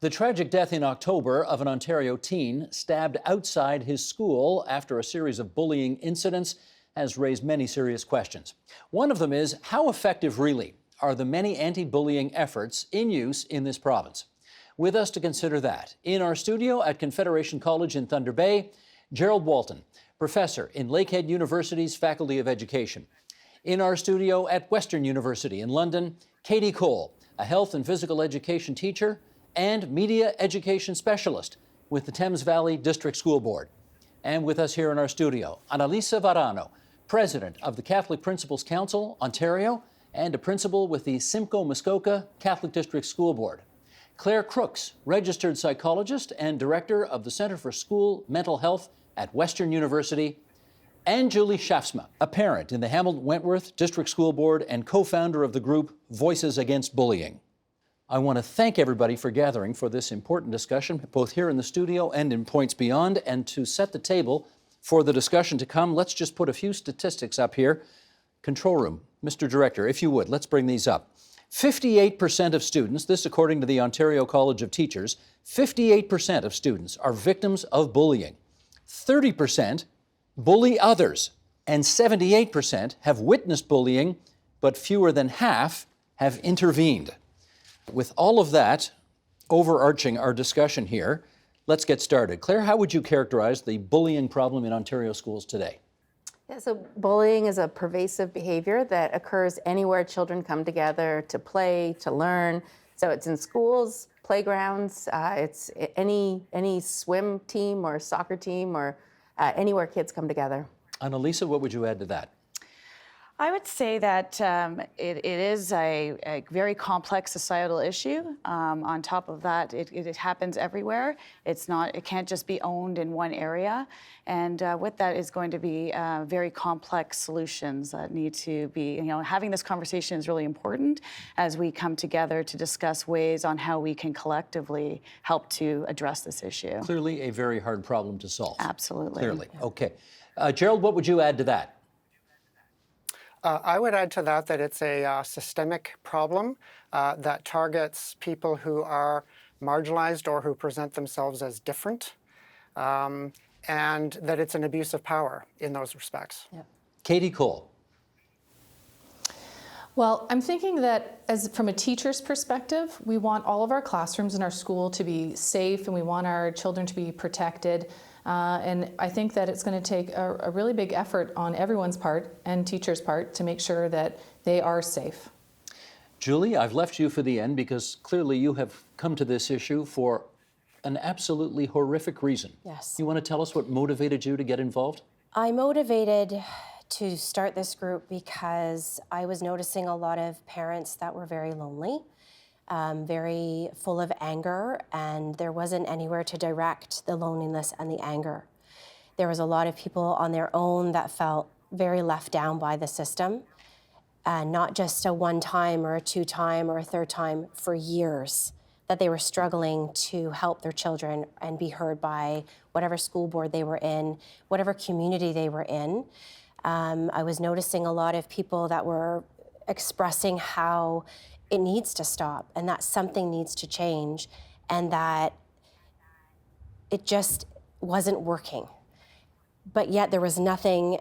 The tragic death in October of an Ontario teen stabbed outside his school after a series of bullying incidents has raised many serious questions. One of them is, how effective really are the many anti-bullying efforts in use in this province? With us to consider that, in our studio at Confederation College in Thunder Bay, Gerald Walton, professor in Lakehead University's Faculty of Education. In our studio at Western University in London, Katie Cole, a health and physical education teacher and media education specialist with the Thames Valley District School Board. And with us here in our studio, Annalisa Varano, president of the Catholic Principals Council, Ontario, and a principal with the Simcoe Muskoka Catholic District School Board. Claire Crooks, registered psychologist and director of the Centre for School Mental Health at Western University, and Julie Schaafsma, a parent in the Hamilton-Wentworth District School Board and co-founder of the group Voices Against Bullying. I want to thank everybody for gathering for this important discussion, both here in the studio and in Points Beyond. And to set the table for the discussion to come, let's just put a few statistics up here. Control room, Mr. Director, if you would, let's bring these up. 58% of students, this according to the Ontario College of Teachers, 58% of students are victims of bullying. 30% bully others, and 78% have witnessed bullying, but fewer than half have intervened. With all of that overarching our discussion here, let's get started. Claire, how would you characterize the bullying problem in Ontario schools today? Yeah, so bullying is a pervasive behavior that occurs anywhere children come together to play, to learn. So it's in schools, playgrounds, it's any swim team or soccer team or anywhere kids come together. Annalisa, what would you add to that? I would say that it is a very complex societal issue. On top of that, it happens everywhere. It can't just be owned in one area. And with that is going to be very complex solutions that need to be, having this conversation is really important as we come together to discuss ways on how we can collectively help to address this issue. Clearly a very hard problem to solve. Absolutely. Clearly, okay. Gerald, what would you add to that? I would add to that it's a systemic problem that targets people who are marginalized or who present themselves as different, and that it's an abuse of power in those respects. Yep. Katie Cole. Well, I'm thinking that from a teacher's perspective, we want all of our classrooms in our school to be safe and we want our children to be protected. And I think that it's going to take a really big effort on everyone's part and teachers' part to make sure that they are safe. Julie, I've left you for the end because clearly you have come to this issue for an absolutely horrific reason. Yes. You want to tell us what motivated you to get involved? I motivated to start this group because I was noticing a lot of parents that were very lonely, very full of anger, and there wasn't anywhere to direct the loneliness and the anger. There was a lot of people on their own that felt very left down by the system, not just a one-time or a two-time or a third time, for years, that they were struggling to help their children and be heard by whatever school board they were in, whatever community they were in. I was noticing a lot of people that were expressing how it needs to stop and that something needs to change and that it just wasn't working. But yet there was nothing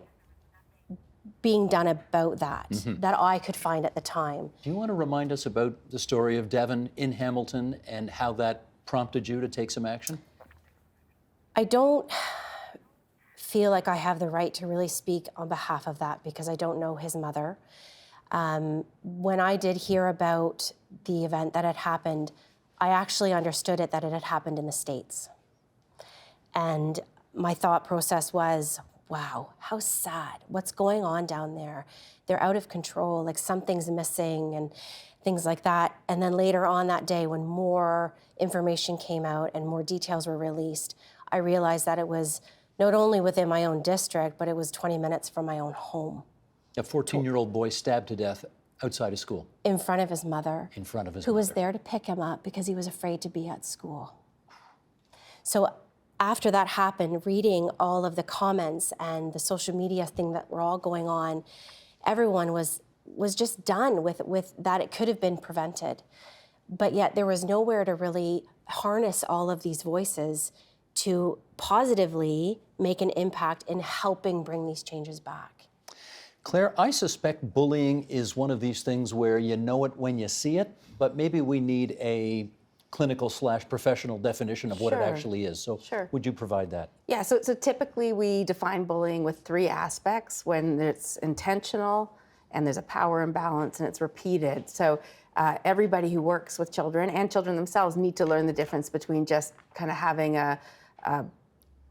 being done about that, that I could find at the time. Do you want to remind us about the story of Devan in Hamilton and how that prompted you to take some action? I don't feel like I have the right to really speak on behalf of that because I don't know his mother. When I did hear about the event that had happened, I actually understood that it had happened in the States. And my thought process was, wow, how sad. What's going on down there? They're out of control, like something's missing and things like that. And then later on that day, when more information came out and more details were released, I realized that it was not only within my own district, but it was 20 minutes from my own home. A 14-year-old boy stabbed to death outside of school. In front of his mother. In front of his who mother. was there to pick him up because he was afraid to be at school. So after that happened, reading all of the comments and the social media thing that were all going on, everyone was just done with that it could have been prevented. But yet there was nowhere to really harness all of these voices to positively make an impact in helping bring these changes back. Claire, I suspect bullying is one of these things where you know it when you see it, but maybe we need a clinical/professional definition of what it Sure. actually is. So Sure. would you provide that? Yeah, so typically we define bullying with three aspects: when it's intentional, and there's a power imbalance, and it's repeated. So everybody who works with children and children themselves need to learn the difference between just kind of having a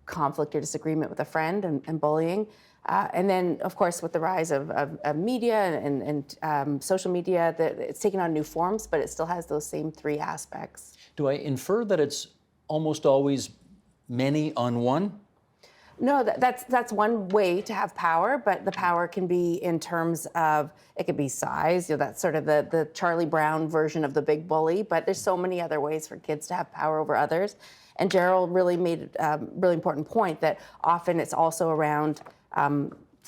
conflict or disagreement with a friend and bullying. And then, of course, with the rise of media and social media, it's taken on new forms, but it still has those same three aspects. Do I infer that it's almost always many on one? No, that's one way to have power, but the power can be in terms of, it could be size, that's sort of the Charlie Brown version of the big bully, but there's so many other ways for kids to have power over others. And Gerald really made a really important point that often it's also around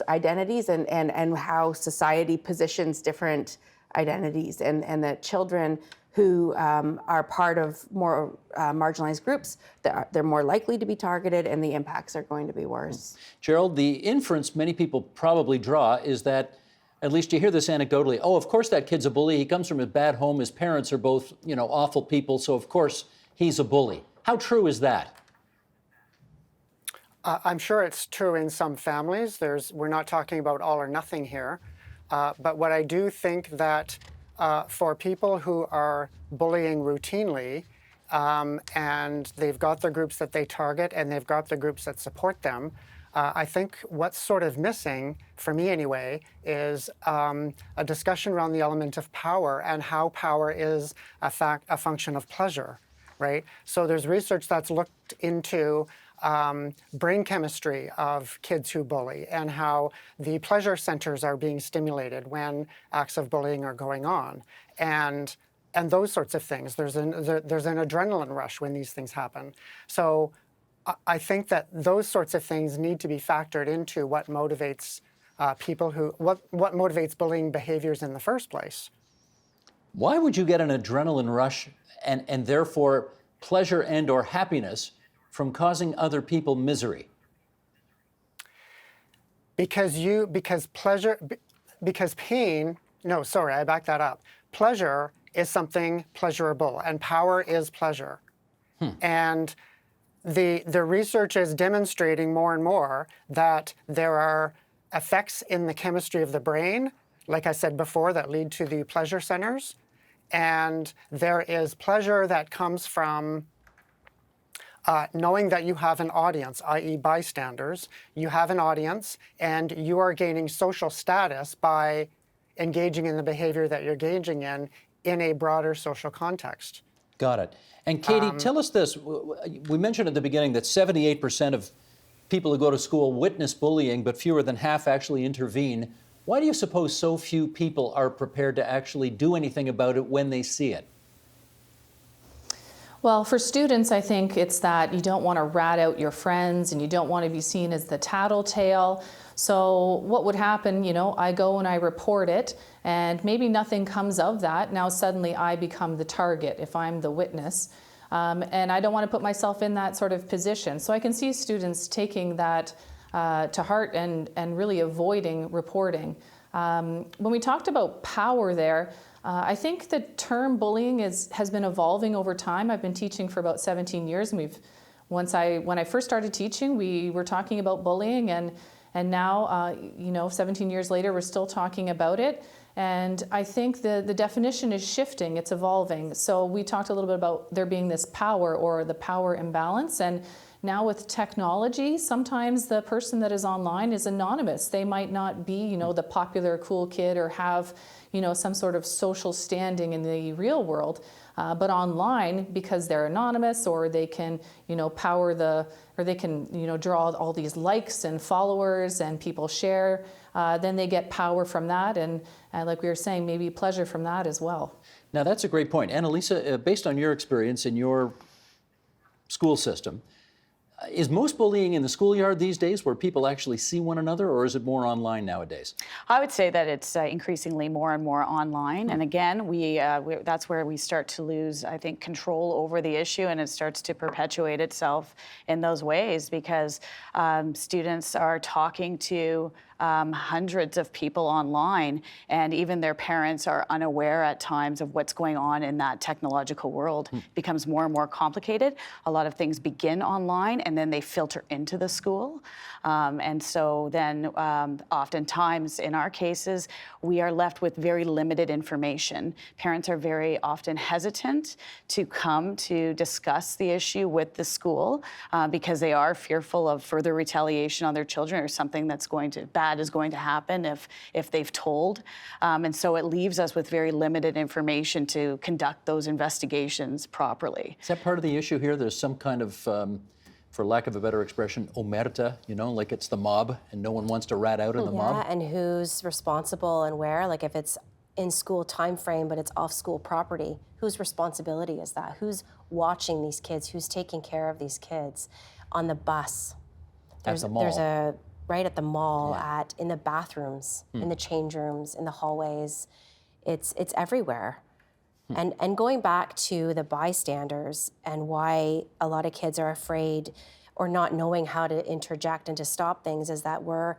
identities and how society positions different identities, and that children who are part of more marginalized groups, they're more likely to be targeted, and the impacts are going to be worse. Gerald, the inference many people probably draw is that, at least you hear this anecdotally, oh, of course that kid's a bully. He comes from a bad home. His parents are both, awful people, so of course he's a bully. How true is that? I'm sure it's true in some families. We're not talking about all or nothing here. But what I do think that for people who are bullying routinely, and they've got the groups that they target and they've got the groups that support them, I think what's sort of missing, for me anyway, is a discussion around the element of power and how power is a function of pleasure, right? So there's research that's looked into brain chemistry of kids who bully and how the pleasure centers are being stimulated when acts of bullying are going on, and those sorts of things. There's an adrenaline rush when these things happen. So I think that those sorts of things need to be factored into what motivates what motivates bullying behaviors in the first place. Why would you get an adrenaline rush and therefore pleasure and/or happiness from causing other people misery? Because pain, no, sorry, I back that up. Pleasure is something pleasurable, and power is pleasure. And the research is demonstrating more and more that there are effects in the chemistry of the brain, like I said before, that lead to the pleasure centers. And there is pleasure that comes from knowing that you have an audience, i.e. bystanders. You have an audience, and you are gaining social status by engaging in the behavior that you're engaging in a broader social context. Got it. And Katie, tell us this. We mentioned at the beginning that 78% of people who go to school witness bullying, but fewer than half actually intervene. Why do you suppose so few people are prepared to actually do anything about it when they see it? Well, for students, I think it's that you don't want to rat out your friends and you don't want to be seen as the tattletale. So what would happen, I go and I report it, and maybe nothing comes of that. Now suddenly I become the target if I'm the witness. And I don't want to put myself in that sort of position. So I can see students taking that to heart and really avoiding reporting. When we talked about power there, I think the term bullying has been evolving over time. I've been teaching for about 17 years, and when I first started teaching, we were talking about bullying, and now 17 years later, we're still talking about it. And I think the definition is shifting, it's evolving. So we talked a little bit about there being this power or the power imbalance, and now with technology, sometimes the person that is online is anonymous. They might not be, the popular cool kid or have, some sort of social standing in the real world. But online, because they're anonymous, or they can, they can, draw all these likes and followers and people share, then they get power from that. And like we were saying, maybe pleasure from that as well. Now, that's a great point. Annalisa, based on your experience in your school system, Is most bullying in the schoolyard these days where people actually see one another, or is it more online nowadays? I would say that it's increasingly more and more online. And again, that's where we start to lose, I think, control over the issue, and it starts to perpetuate itself in those ways because students are talking to hundreds of people online, and even their parents are unaware at times of what's going on in that technological world. It becomes more and more complicated. A lot of things begin online and then they filter into the school. And so then oftentimes in our cases, we are left with very limited information. Parents are very often hesitant to come to discuss the issue with the school because they are fearful of further retaliation on their children or something that's bad is going to happen if they've told. And so it leaves us with very limited information to conduct those investigations properly. Is that part of the issue here? There's some kind of, for lack of a better expression, omerta, like it's the mob and no one wants to rat out in the mob? Yeah, and who's responsible and where? Like if it's in school time frame, but it's off school property, whose responsibility is that? Who's watching these kids? Who's taking care of these kids? On the bus. At the mall. There's a right at the mall, in the bathrooms, in the change rooms, in the hallways. It's everywhere. And going back to the bystanders and why a lot of kids are afraid or not knowing how to interject and to stop things is that we're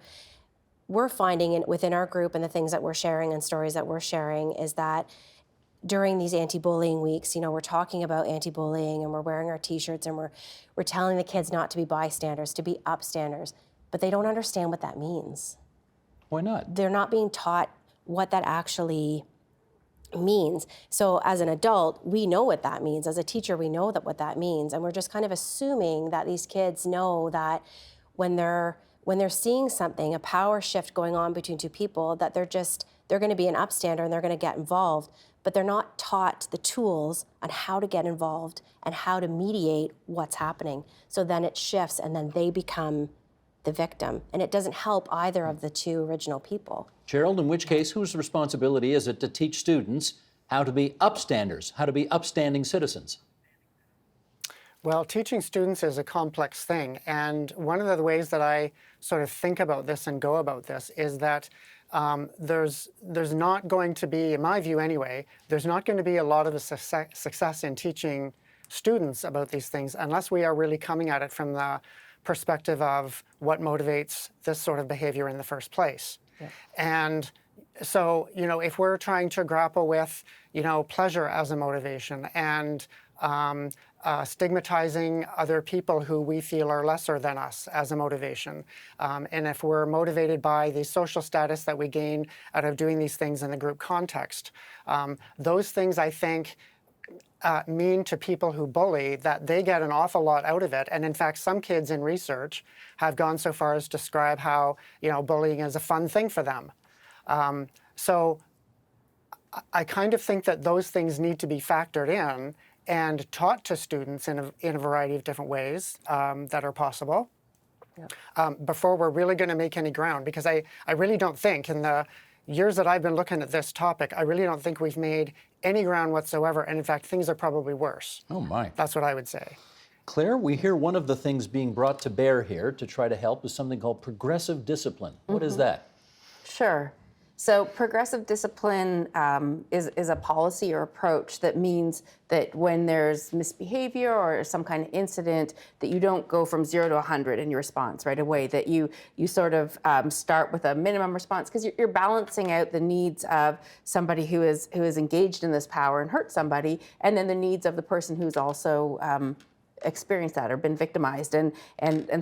finding within our group and the things that we're sharing and stories that we're sharing is that during these anti-bullying weeks, we're talking about anti-bullying and we're wearing our t-shirts and we're telling the kids not to be bystanders, to be upstanders, but they don't understand what that means. Why not? They're not being taught what that actually means. So as an adult, we know what that means. As a teacher, we know what that means. And we're just kind of assuming that these kids know that when they're seeing something, a power shift going on between two people, that they're going to be an upstander and they're going to get involved, but they're not taught the tools on how to get involved and how to mediate what's happening. So then it shifts and then they become the victim. And it doesn't help either of the two original people. Gerald, in which case, whose responsibility is it to teach students how to be upstanders, how to be upstanding citizens? Well, teaching students is a complex thing. And one of the ways that I sort of think about this and go about this is that there's not going to be, in my view anyway, there's not going to be a lot of success in teaching students about these things unless we are really coming at it from the perspective of what motivates this sort of behavior in the first place. Yeah. And so, if we're trying to grapple with, pleasure as a motivation and stigmatizing other people who we feel are lesser than us as a motivation, and if we're motivated by the social status that we gain out of doing these things in the group context, those things, I think, mean to people who bully that they get an awful lot out of it. And in fact, some kids in research have gone so far as to describe how, bullying is a fun thing for them. So I kind of think that those things need to be factored in and taught to students in a variety of different ways that are possible. Before we're really going to make any ground, because I really don't think in the years that I've been looking at this topic, I really don't think we've made any ground whatsoever. And in fact, things are probably worse. Oh my. That's what I would say. Claire, we hear one of the things being brought to bear here to try to help is something called progressive discipline. What is that? Sure. So progressive discipline is a policy or approach that means that when there's misbehavior or some kind of incident, that you don't go from 0 to 100 in your response right away, that you sort of start with a minimum response because you're balancing out the needs of somebody who is engaged in this power and hurt somebody, and then the needs of the person who's also experienced that or been victimized, and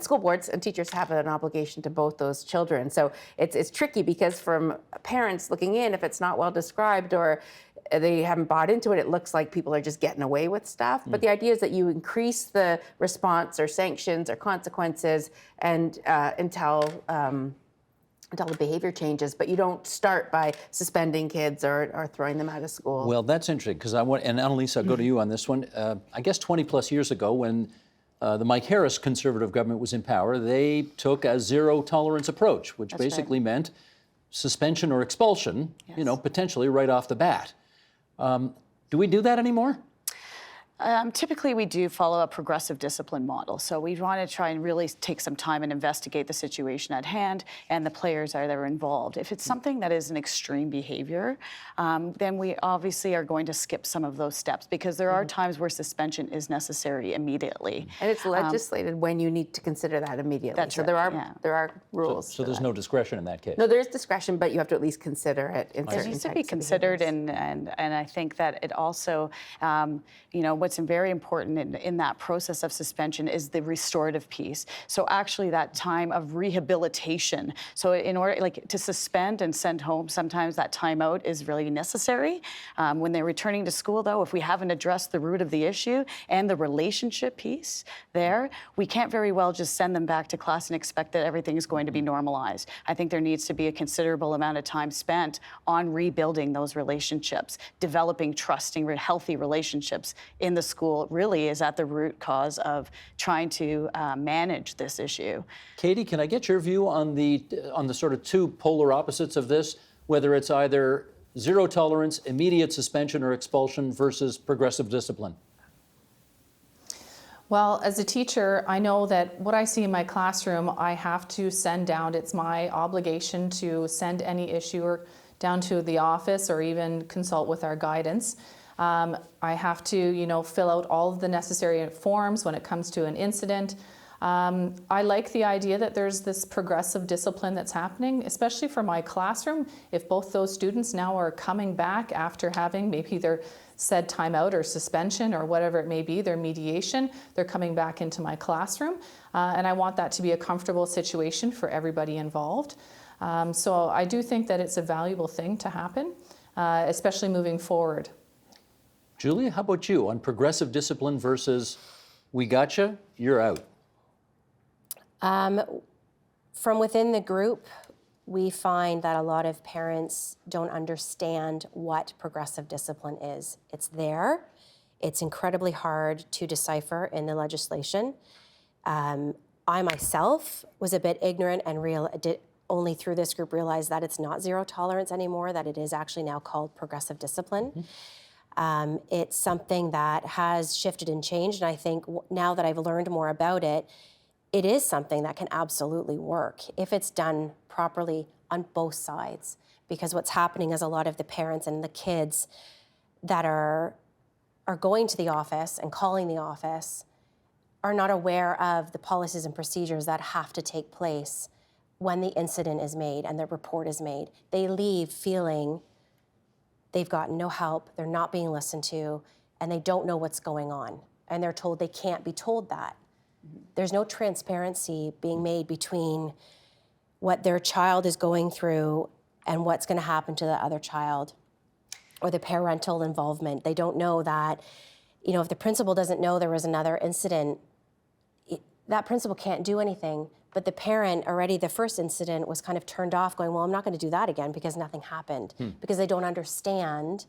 school boards and teachers have an obligation to both those children. So it's tricky because from parents looking in, if it's not well described or they haven't bought into it, it looks like people are just getting away with stuff. But the idea is that you increase the response or sanctions or consequences and until the behavior changes, but you don't start by suspending kids or throwing them out of school. Well, that's interesting because and Annalise, I'll go to you on this one. I guess 20 plus years ago when the Mike Harris conservative government was in power, they took a zero tolerance approach, which That's basically meant suspension or expulsion, Yes. Potentially right off the bat. Do we do that anymore? Typically, we do follow a progressive discipline model. So we want to try and really take some time and investigate the situation at hand and the players that are involved. If it's something that is an extreme behavior, then we obviously are going to skip some of those steps, because there are times where suspension is necessary immediately. And it's legislated when you need to consider that immediately. That's so right, there are rules. So there's no discretion in that case. No, there is discretion, but you have to at least consider it in It certain needs to be types of considered, behaviors. and I think that it also, what's very important in that process of suspension is the restorative piece. So actually that time of rehabilitation. So in order to suspend and send home, sometimes that timeout is really necessary. When they're returning to school, though, if we haven't addressed the root of the issue and the relationship piece there, we can't very well just send them back to class and expect that everything is going to be normalized. I think there needs to be a considerable amount of time spent on rebuilding those relationships, developing trusting, healthy relationships in the school. Really is at the root cause of trying to manage this issue. Katie, can I get your view on the sort of two polar opposites of this, whether it's either zero tolerance, immediate suspension or expulsion versus progressive discipline? Well, as a teacher, I know that what I see in my classroom, I have to send down. It's my obligation to send any issue down to the office or even consult with our guidance. I have to, fill out all of the necessary forms when it comes to an incident. I like the idea that there's this progressive discipline that's happening, especially for my classroom. If both those students now are coming back after having maybe their said timeout or suspension or whatever it may be, their mediation, they're coming back into my classroom. And I want that to be a comfortable situation for everybody involved. So I do think that it's a valuable thing to happen, especially moving forward. Julia, how about you on progressive discipline versus we gotcha, you're out? From within the group, we find that a lot of parents don't understand what progressive discipline is. It's there. It's incredibly hard to decipher in the legislation. I myself was a bit ignorant and only through this group realized that it's not zero tolerance anymore, that it is actually now called progressive discipline. It's something that has shifted and changed, and I think now that I've learned more about it, it is something that can absolutely work if it's done properly on both sides. Because what's happening is a lot of the parents and the kids that are going to the office and calling the office are not aware of the policies and procedures that have to take place when the incident is made and the report is made. They leave feeling they've gotten no help, they're not being listened to, and they don't know what's going on. And they're told they can't be told that. There's no transparency being made between what their child is going through and what's going to happen to the other child, or the parental involvement. They don't know that, if the principal doesn't know there was another incident, that principal can't do anything. But the parent already, the first incident was kind of turned off going, well, I'm not going to do that again because nothing happened. Because they don't understand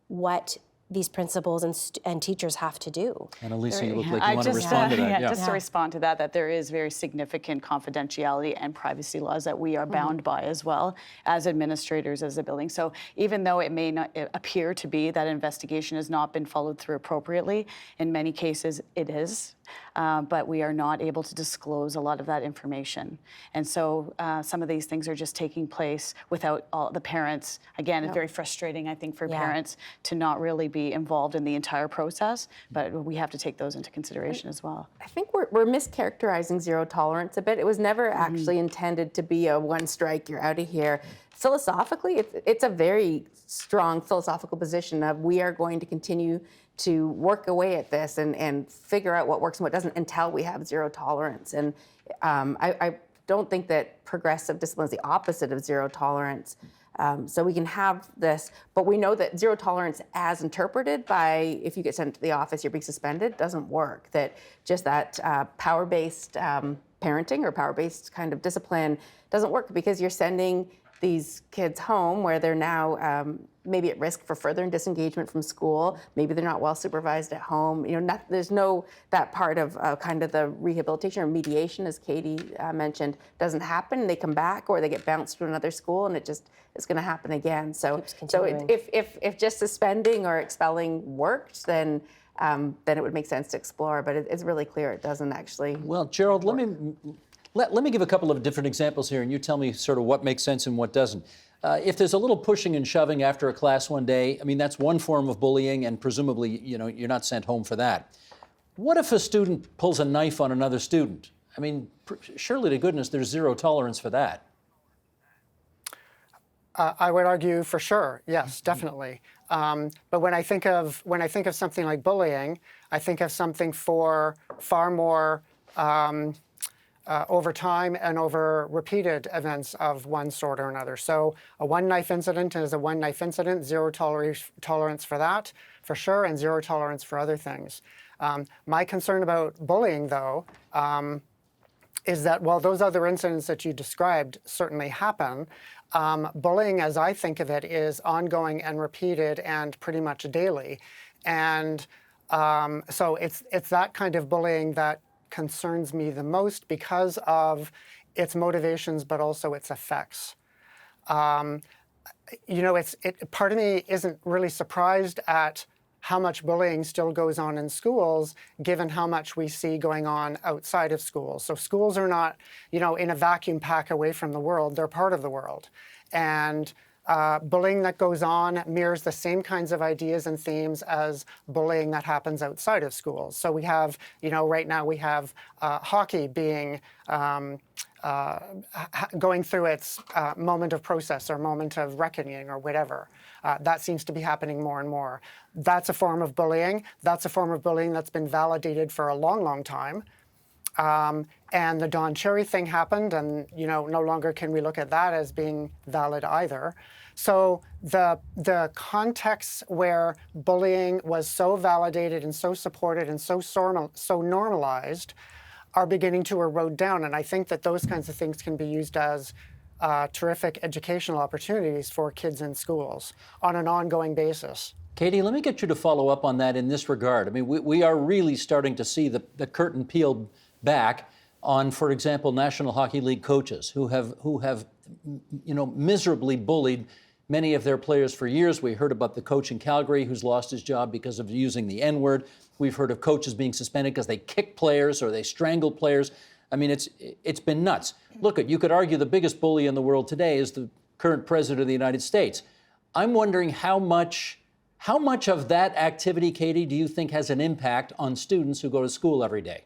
what these principals and teachers have to do. And Alicia, you look like you want to respond to that. Just to respond to that there is very significant confidentiality and privacy laws that we are bound by as well as administrators as a building. So even though it may not appear to be that investigation has not been followed through appropriately, in many cases it is. But we are not able to disclose a lot of that information. And so some of these things are just taking place without all the parents. Again, it's very frustrating, I think, for parents to not really be involved in the entire process, but we have to take those into consideration as well. I think we're mischaracterizing zero tolerance a bit. It was never actually intended to be a one strike, you're out of here. Philosophically, it's a very strong philosophical position of we are going to continue to work away at this and figure out what works and what doesn't until we have zero tolerance. And I don't think that progressive discipline is the opposite of zero tolerance. So we can have this, but we know that zero tolerance as interpreted by if you get sent to the office, you're being suspended, doesn't work. That just that power-based parenting or power-based kind of discipline doesn't work because you're sending these kids home where they're now maybe at risk for further disengagement from school. Maybe they're not well supervised at home. There's no that part of kind of the rehabilitation or mediation, as Katie mentioned, doesn't happen. They come back or they get bounced to another school, and it's going to happen again. So if just suspending or expelling worked, then then it would make sense to explore. But it's really clear it doesn't actually. Well, Gerald, let me give a couple of different examples here, and you tell me sort of what makes sense and what doesn't. If there's a little pushing and shoving after a class one day, I mean, that's one form of bullying, and presumably, you're not sent home for that. What if a student pulls a knife on another student? I mean, surely to goodness, there's zero tolerance for that. I would argue for sure, yes, definitely. But when I think of something like bullying, I think of something for far more over time and over repeated events of one sort or another. So a one knife incident is a one knife incident, zero tolerance for that, for sure, and zero tolerance for other things. My concern about bullying, though, is that while those other incidents that you described certainly happen, bullying, as I think of it, is ongoing and repeated and pretty much daily. And so it's that kind of bullying that concerns me the most because of its motivations, but also its effects. Part of me isn't really surprised at how much bullying still goes on in schools, given how much we see going on outside of schools. So schools are not, in a vacuum pack away from the world. They're part of the world. And bullying that goes on mirrors the same kinds of ideas and themes as bullying that happens outside of schools. So we have, right now we have hockey being going through its moment of process or moment of reckoning or whatever. That seems to be happening more and more. That's a form of bullying. That's a form of bullying that's been validated for a long, long time. And the Don Cherry thing happened, and no longer can we look at that as being valid either. So the contexts where bullying was so validated and so supported and so normalized are beginning to erode down. And I think that those kinds of things can be used as terrific educational opportunities for kids in schools on an ongoing basis. Katie, let me get you to follow up on that in this regard. I mean, we are really starting to see the curtain peeled back on, for example, National Hockey League coaches who have miserably bullied many of their players for years. We heard about the coach in Calgary who's lost his job because of using the N-word. We've heard of coaches being suspended because they kick players or they strangle players. I mean, it's been nuts. Look, you could argue the biggest bully in the world today is the current president of the United States. I'm wondering how much of that activity, Katie, do you think has an impact on students who go to school every day?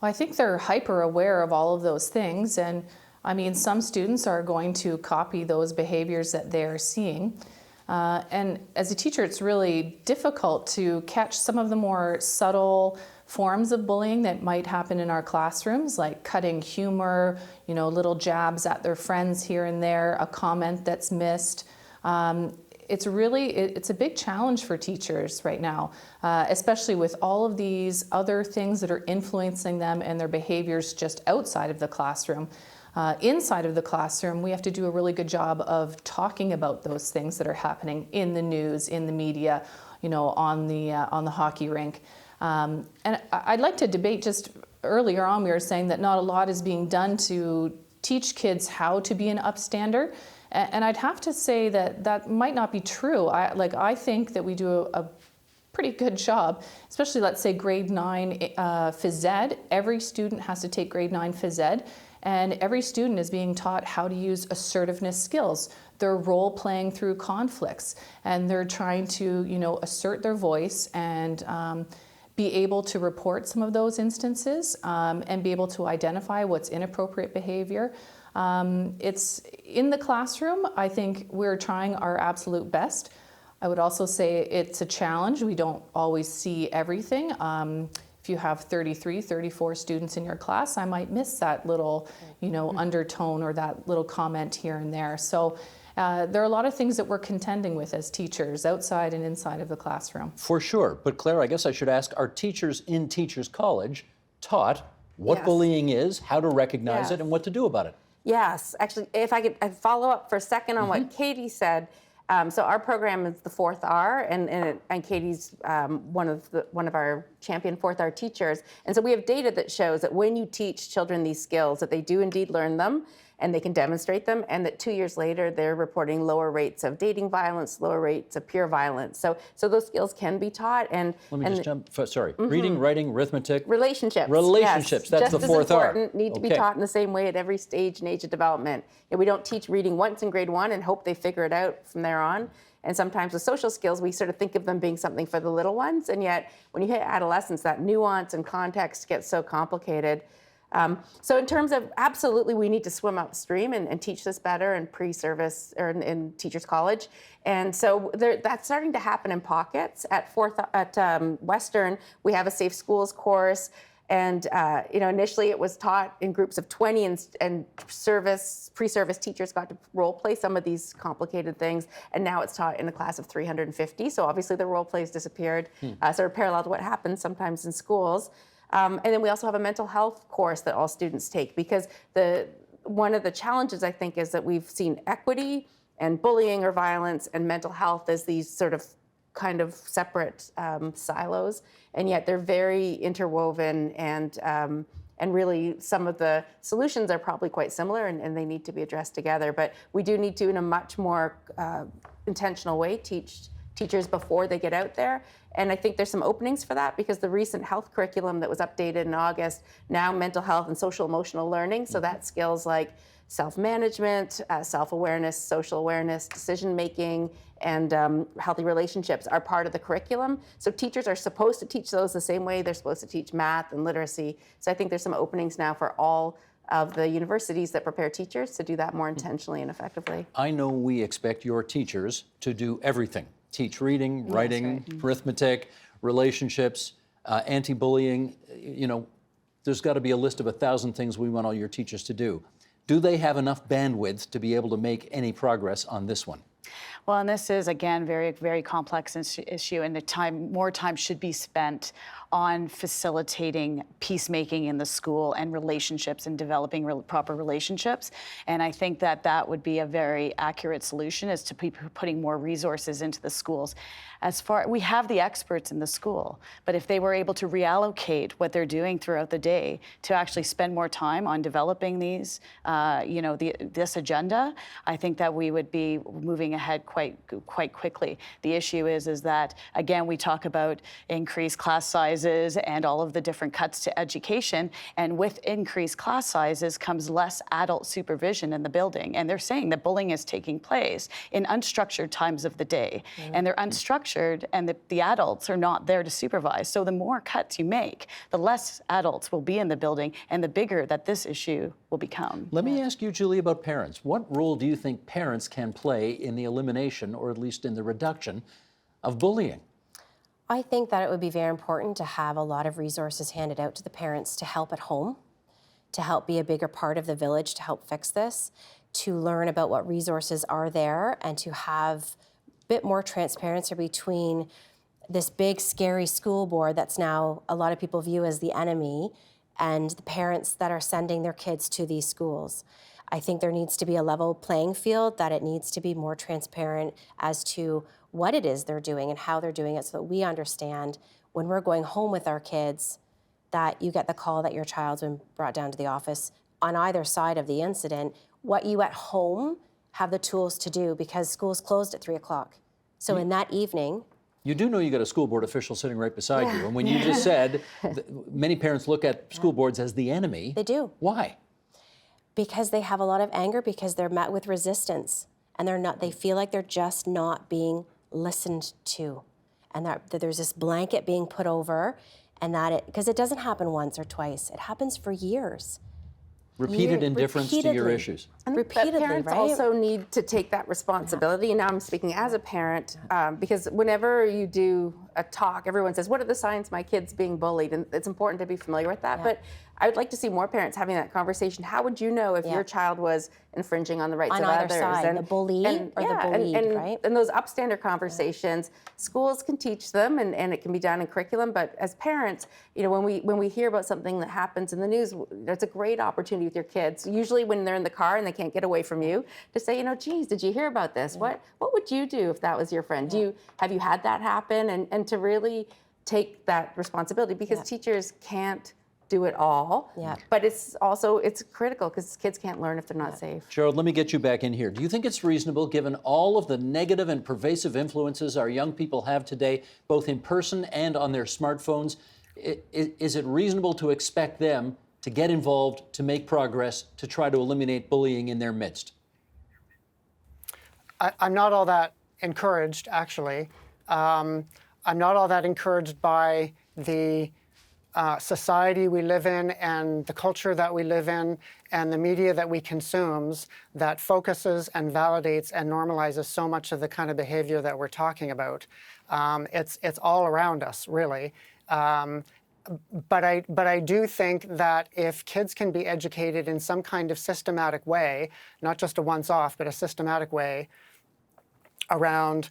Well, I think they're hyper aware of all of those things. And I mean, some students are going to copy those behaviors that they're seeing. And as a teacher, it's really difficult to catch some of the more subtle forms of bullying that might happen in our classrooms, like cutting humor, little jabs at their friends here and there, a comment that's missed. It's a big challenge for teachers right now, especially with all of these other things that are influencing them and their behaviors just outside of the classroom. Inside of the classroom, we have to do a really good job of talking about those things that are happening in the news, in the media, on the hockey rink. And I'd like to debate, just earlier on, we were saying that not a lot is being done to teach kids how to be an upstander. And I'd have to say that might not be true. I think that we do a pretty good job, especially, let's say, grade 9 phys ed. Every student has to take grade 9 phys ed, and every student is being taught how to use assertiveness skills. They're role playing through conflicts, and they're trying to, assert their voice and be able to report some of those instances and be able to identify what's inappropriate behavior. It's in the classroom. I think we're trying our absolute best. I would also say it's a challenge. We don't always see everything. If you have 33, 34 students in your class, I might miss that little, undertone or that little comment here and there. So there are a lot of things that we're contending with as teachers, outside and inside of the classroom. For sure. But Claire, I guess I should ask, are teachers in Teachers College taught what bullying is, how to recognize it, and what to do about it? Yes, actually, if I could follow up for a second on what Katie said. So our program is the 4th R, and Katie's one of our champion 4th R teachers. And so we have data that shows that when you teach children these skills, that they do indeed learn them, and they can demonstrate them, and that 2 years later they're reporting lower rates of dating violence, lower rates of peer violence. So those skills can be taught. And Let me just jump. Sorry, reading, writing, arithmetic. Relationships. Relationships. Yes, That's just the fourth as R. important, need to be Okay. taught in the same way at every stage and age of development. And we don't teach reading once in grade 1 and hope they figure it out from there on. And sometimes with social skills, we sort of think of them being something for the little ones. And yet, when you hit adolescence, that nuance and context gets so complicated. So in terms of, absolutely, we need to swim upstream and teach this better in pre-service or in Teachers College. And so that's starting to happen in pockets. At Western, we have a Safe Schools course. And initially it was taught in groups of 20, and pre-service teachers got to role play some of these complicated things. And now it's taught in a class of 350. So obviously the role plays disappeared, sort of parallel to what happens sometimes in schools. And then we also have a mental health course that all students take, because one of the challenges, I think, is that we've seen equity and bullying or violence and mental health as these sort of kind of separate silos, and yet they're very interwoven, and really some of the solutions are probably quite similar, and they need to be addressed together. But we do need to, in a much more intentional way, teach teachers before they get out there. And I think there's some openings for that, because the recent health curriculum that was updated in August, now mental health and social emotional learning, so that's skills like self-management, self-awareness, social awareness, decision-making, and healthy relationships are part of the curriculum. So teachers are supposed to teach those the same way they're supposed to teach math and literacy. So I think there's some openings now for all of the universities that prepare teachers to do that more intentionally and effectively. I know we expect your teachers to do everything. Teach reading, writing, arithmetic, relationships, anti-bullying. There's got to be a list of 1,000 things we want all your teachers to do. Do they have enough bandwidth to be able to make any progress on this one? Well, and this is, again, very, very complex issue, and more time should be spent on facilitating peacemaking in the school and relationships and developing proper relationships. And I think that would be a very accurate solution, is to be putting more resources into the schools. We have the experts in the school, but if they were able to reallocate what they're doing throughout the day to actually spend more time on developing these, this agenda, I think that we would be moving ahead quite quickly. The issue is that, again, we talk about increased class sizes and all of the different cuts to education, and with increased class sizes comes less adult supervision in the building. And they're saying that bullying is taking place in unstructured times of the day, and they're unstructured, and the adults are not there to supervise. So the more cuts you make, the less adults will be in the building, and the bigger that this issue will become. Let me ask you, Julie, about parents. What role do you think parents can play in the elimination, or at least in the reduction, of bullying? I think that it would be very important to have a lot of resources handed out to the parents to help at home, to help be a bigger part of the village, to help fix this, to learn about what resources are there, and to have a bit more transparency between this big, scary school board that's now a lot of people view as the enemy, and the parents that are sending their kids to these schools. I think there needs to be a level playing field, that it needs to be more transparent as to what it is they're doing and how they're doing it, so that we understand when we're going home with our kids that you get the call that your child's been brought down to the office on either side of the incident, what you at home have the tools to do, because school's closed at 3 o'clock. So in that evening, you do know you got a school board official sitting right beside you. And when you just said many parents look at school boards as the enemy. They do. Why? Because they have a lot of anger, because they're met with resistance, and they feel like they're just not being listened to, and that there's this blanket being put over, and because it doesn't happen once or twice, it happens for years. Repeated indifference to your repeatedly. issues. Repeatedly, but parents right? also need to take that responsibility. And now I'm speaking as a parent, because whenever you do a talk, everyone says, what are the signs my kid's being bullied? And it's important to be familiar with that. But I would like to see more parents having that conversation. How would you know if your child was infringing on the rights of either others? side, And the bully or the bullied, right? And those upstander conversations, schools can teach them, and it can be done in curriculum. But as parents, when we hear about something that happens in the news, it's a great opportunity with your kids. Usually when they're in the car and they can't get away from you, to say, geez, did you hear about this? What would you do if that was your friend? Have you had that happen? And to really take that responsibility, because teachers can't do it all. Yeah. But it's critical because kids can't learn if they're not safe. Gerald, let me get you back in here. Do you think it's reasonable, given all of the negative and pervasive influences our young people have today, both in person and on their smartphones, is it reasonable to expect them to get involved, to make progress, to try to eliminate bullying in their midst? I'm not all that encouraged, actually. I'm not all that encouraged by the society we live in and the culture that we live in and the media that we consume that focuses and validates and normalizes so much of the kind of behavior that we're talking about. It's all around us, really. But I do think that if kids can be educated in some kind of systematic way, not just a once-off, but a systematic way, around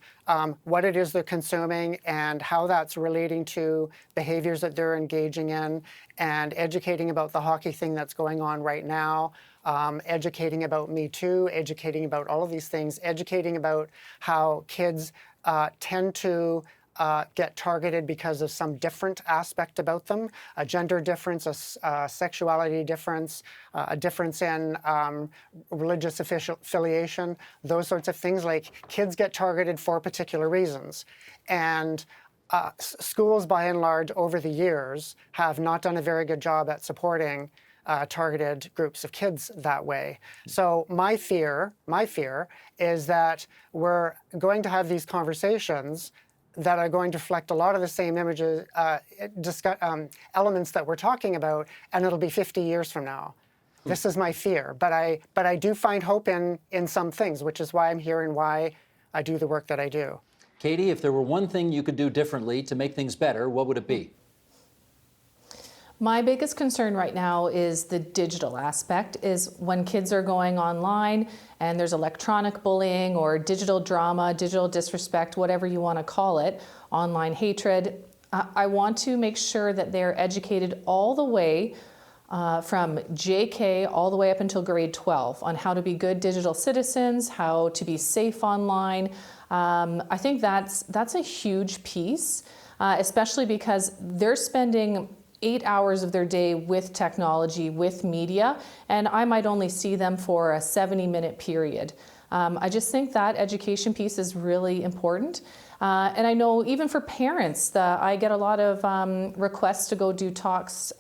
what it is they're consuming and how that's relating to behaviors that they're engaging in, and educating about the hockey thing that's going on right now, educating about Me Too, educating about all of these things, educating about how kids tend to get targeted because of some different aspect about them, a gender difference, a sexuality difference, a difference in religious affiliation, those sorts of things. Like, kids get targeted for particular reasons. And schools, by and large, over the years, have not done a very good job at supporting targeted groups of kids that way. So my fear is that we're going to have these conversations that are going to reflect a lot of the same images, elements that we're talking about, and it'll be 50 years from now. This is my fear, but I do find hope in some things, which is why I'm here and why I do the work that I do. Katie, if there were one thing you could do differently to make things better, what would it be? My biggest concern right now is the digital aspect, is when kids are going online and there's electronic bullying or digital drama, digital disrespect, whatever you want to call it, online hatred. I want to make sure that they're educated all the way from JK all the way up until grade 12 on how to be good digital citizens, how to be safe online. I think that's a huge piece, especially because they're spending 8 hours of their day with technology, with media, and I might only see them for a 70-minute period. I just think that education piece is really important. And I know even for parents, I get a lot of requests to go do talks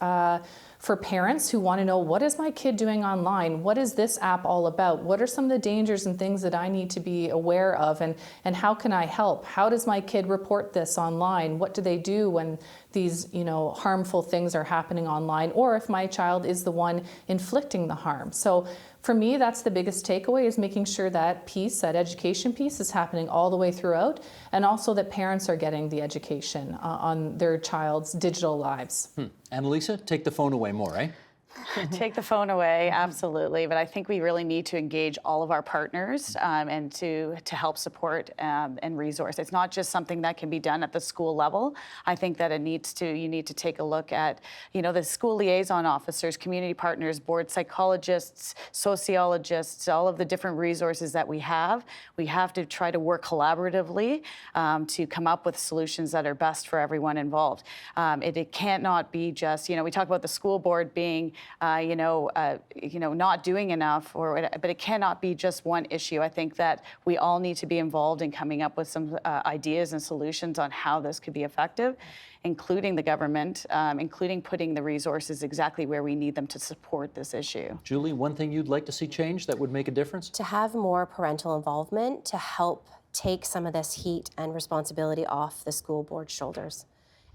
for parents who want to know, what is my kid doing online? What is this app all about? What are some of the dangers and things that I need to be aware of? And how can I help? How does my kid report this online? What do they do when these, harmful things are happening online? Or if my child is the one inflicting the harm. So for me, that's the biggest takeaway, is making sure that piece, that education piece, is happening all the way throughout, and also that parents are getting the education on their child's digital lives. Annalisa, take the phone away more, eh? Take the phone away, absolutely. But I think we really need to engage all of our partners and to help support and resource. It's not just something that can be done at the school level. I think that you need to take a look at, the school liaison officers, community partners, board psychologists, sociologists, all of the different resources that we have. We have to try to work collaboratively to come up with solutions that are best for everyone involved. It cannot be just, we talk about the school board being not doing enough, but it cannot be just one issue. I think that we all need to be involved in coming up with some ideas and solutions on how this could be effective, including the government, including putting the resources exactly where we need them to support this issue. Julie, one thing you'd like to see change that would make a difference? To have more parental involvement to help take some of this heat and responsibility off the school board's shoulders,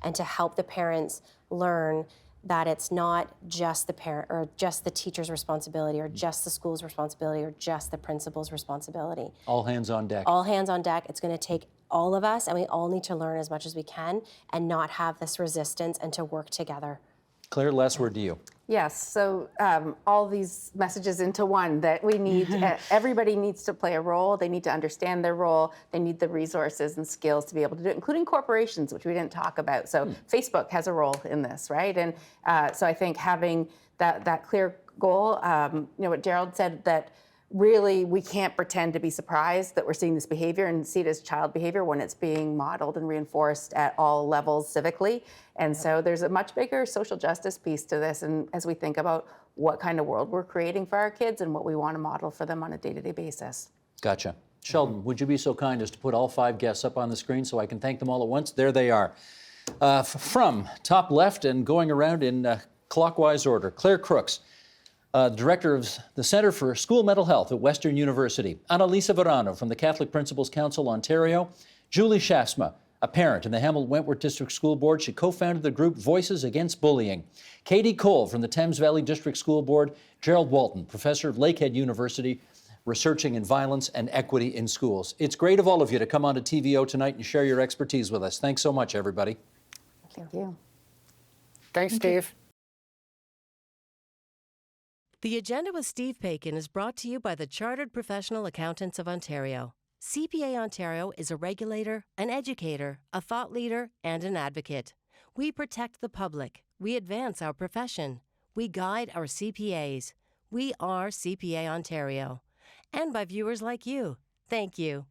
and to help the parents learn that it's not just the parent or just the teacher's responsibility or just the school's responsibility or just the principal's responsibility. All hands on deck. All hands on deck. It's going to take all of us, and we all need to learn as much as we can and not have this resistance, and to work together. Claire, last word to you. Yes, so all these messages into one, that we need, everybody needs to play a role. They need to understand their role. They need the resources and skills to be able to do it, including corporations, which we didn't talk about. So Facebook has a role in this, right? And so I think having that clear goal, what Gerald said, that really, we can't pretend to be surprised that we're seeing this behavior and see it as child behavior when it's being modeled and reinforced at all levels civically. And so there's a much bigger social justice piece to this. And as we think about what kind of world we're creating for our kids and what we want to model for them on a day-to-day basis. Gotcha. Sheldon, would you be so kind as to put all 5 guests up on the screen so I can thank them all at once? There they are. From top left and going around in clockwise order, Claire Crooks, Director of the Centre for School Mental Health at Western University. Annalisa Verano from the Catholic Principals Council, Ontario. Julie Shafsma, a parent in the Hamilton-Wentworth District School Board. She co-founded the group Voices Against Bullying. Katie Cole from the Thames Valley District School Board. Gerald Walton, professor at Lakehead University, researching in violence and equity in schools. It's great of all of you to come on to TVO tonight and share your expertise with us. Thanks so much, everybody. Thank you. Thanks, Steve. The Agenda with Steve Paikin is brought to you by the Chartered Professional Accountants of Ontario. CPA Ontario is a regulator, an educator, a thought leader, and an advocate. We protect the public. We advance our profession. We guide our CPAs. We are CPA Ontario. And by viewers like you. Thank you.